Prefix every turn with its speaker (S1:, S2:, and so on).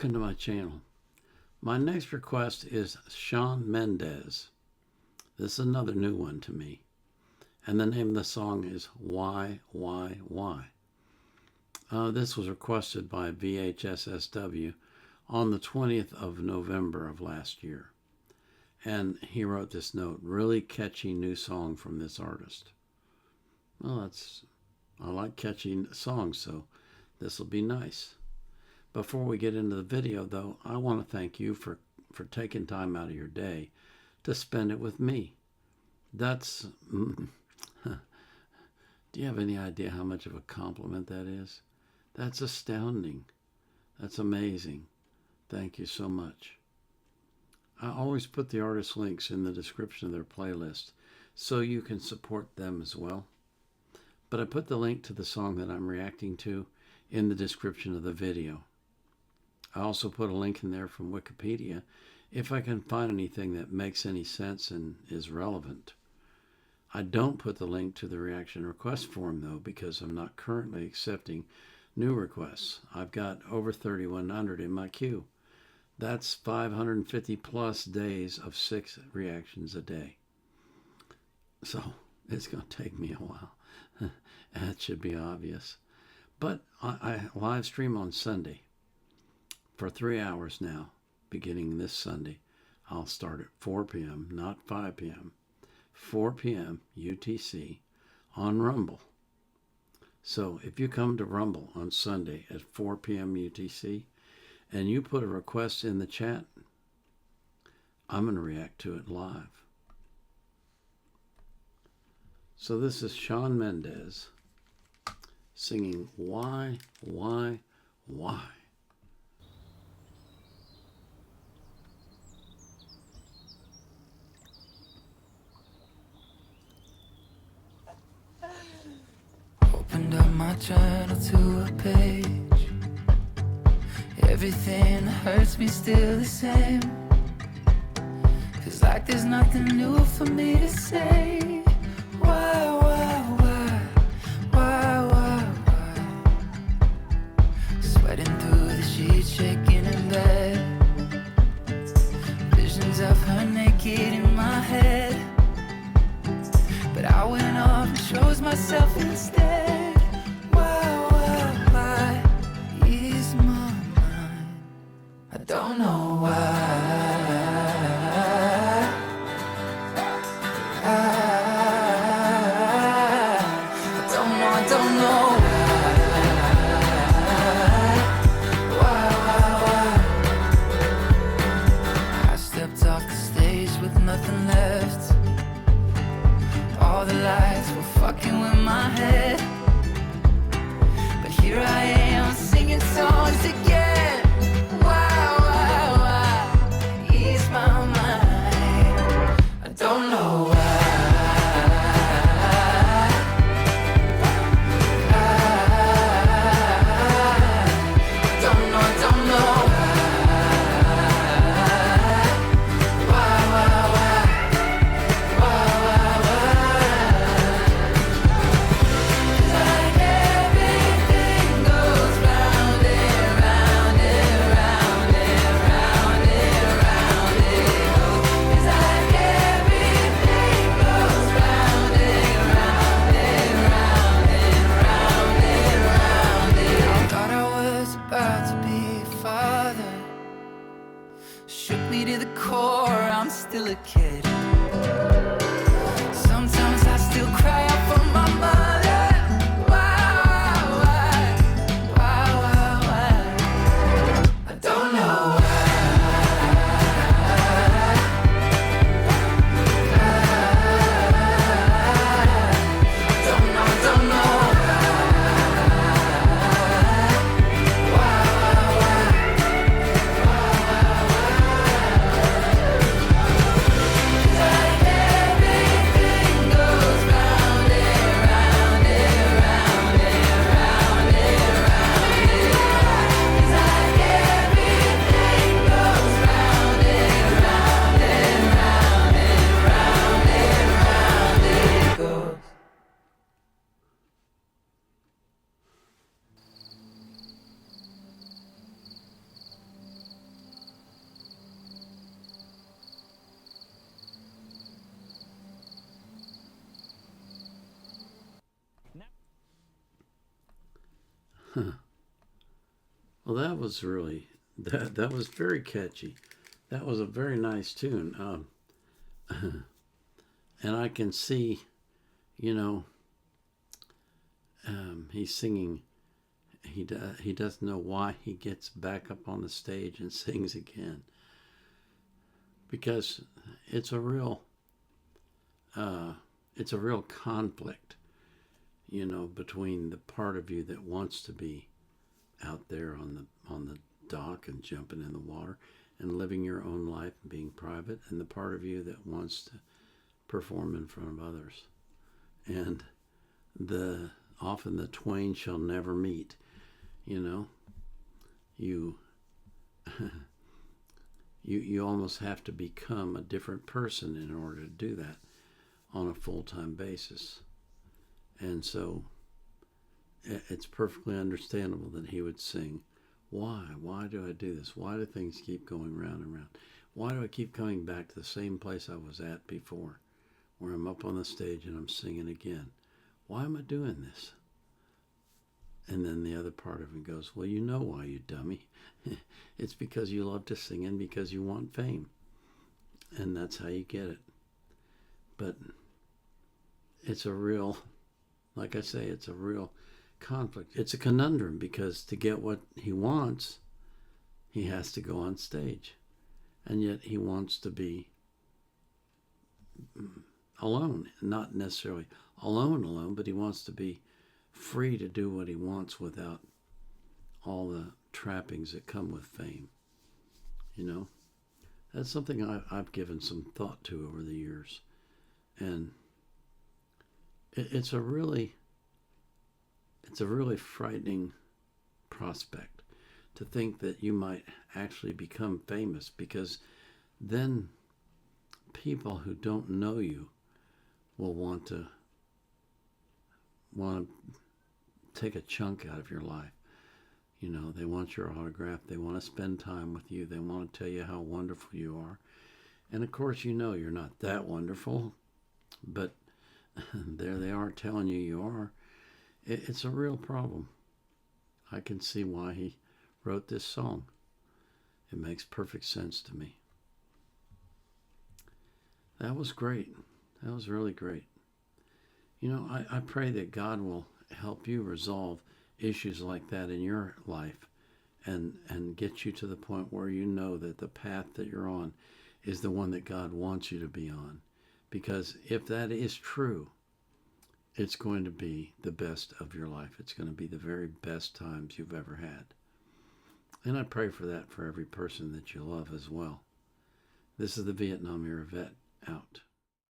S1: welcome to my channel. My next request is Shawn Mendes. This is another new one to me. And the name of the song is Why. This was requested by VHSSW on the 20th of November of last year. And he wrote this note, really catchy new song from this artist. Well, I like catchy songs, so this will be nice. Before we get into the video, though, I want to thank you for taking time out of your day to spend it with me. That's... do you have any idea how much of a compliment that is? That's astounding. That's amazing. Thank you so much. I always put the artist links in the description of their playlist so you can support them as well. But I put the link to the song that I'm reacting to in the description of the video. I also put a link in there from Wikipedia if I can find anything that makes any sense and is relevant. I don't put the link to the reaction request form, though, because I'm not currently accepting new requests. I've got over 3,100 in my queue. That's 550 plus days of 6 reactions a day. So it's going to take me a while. That should be obvious. But I live stream on Sunday for 3 hours now, beginning this Sunday. I'll start at 4 p.m., not 5 p.m., 4 p.m. UTC on Rumble. So if you come to Rumble on Sunday at 4 p.m. UTC and you put a request in the chat, I'm going to react to it live. So this is Shawn Mendes singing Why.
S2: Opened up my journal to a page. Everything that hurts me still the same. Feels like there's nothing new for me to say. Why? Sweating through the sheets, shaking in bed. Visions of her naked in my head. But I went off and chose myself instead. Why ease my mind? I don't know why. I don't know why. I stepped off the stage with nothing left. All the lights were fucking with my head. But here I am singing songs again. Why ease my mind? I don't know why. Round and round.
S1: Well, that was really that was very catchy. That was a very nice tune, and I can see, you know, he's singing. He doesn't know why he gets back up on the stage and sings again, because it's a real conflict, you know, between the part of you that wants to be out there on the dock and jumping in the water and living your own life and being private, and the part of you that wants to perform in front of others. And often the twain shall never meet. You know, you you almost have to become a different person in order to do that on a full-time basis. And so it's perfectly understandable that he would sing, why do I do this? Why do things keep going round and round? Why do I keep coming back to the same place I was at before, where I'm up on the stage and I'm singing again? Why am I doing this? And then the other part of him goes, well, you know why, you dummy. It's because you love to sing and because you want fame. And that's how you get it. But it's a real, like I say, it's a real conflict. It's a conundrum, because to get what he wants, he has to go on stage. And yet he wants to be alone. Not necessarily alone, but he wants to be free to do what he wants without all the trappings that come with fame. You know, that's something I've given some thought to over the years. And it's a really frightening prospect to think that you might actually become famous, because then people who don't know you will want to take a chunk out of your life. You know, they want your autograph. They want to spend time with you. They want to tell you how wonderful you are. And of course, you know you're not that wonderful, but there they are telling you you are. It's a real problem. I can see why he wrote this song. It makes perfect sense to me. That was great. That was really great. You know, I pray that God will help you resolve issues like that in your life, and get you to the point where you know that the path that you're on is the one that God wants you to be on. Because if that is true, it's going to be the best of your life. It's going to be the very best times you've ever had. And I pray for that for every person that you love as well. This is the Vietnam Era Vet, out.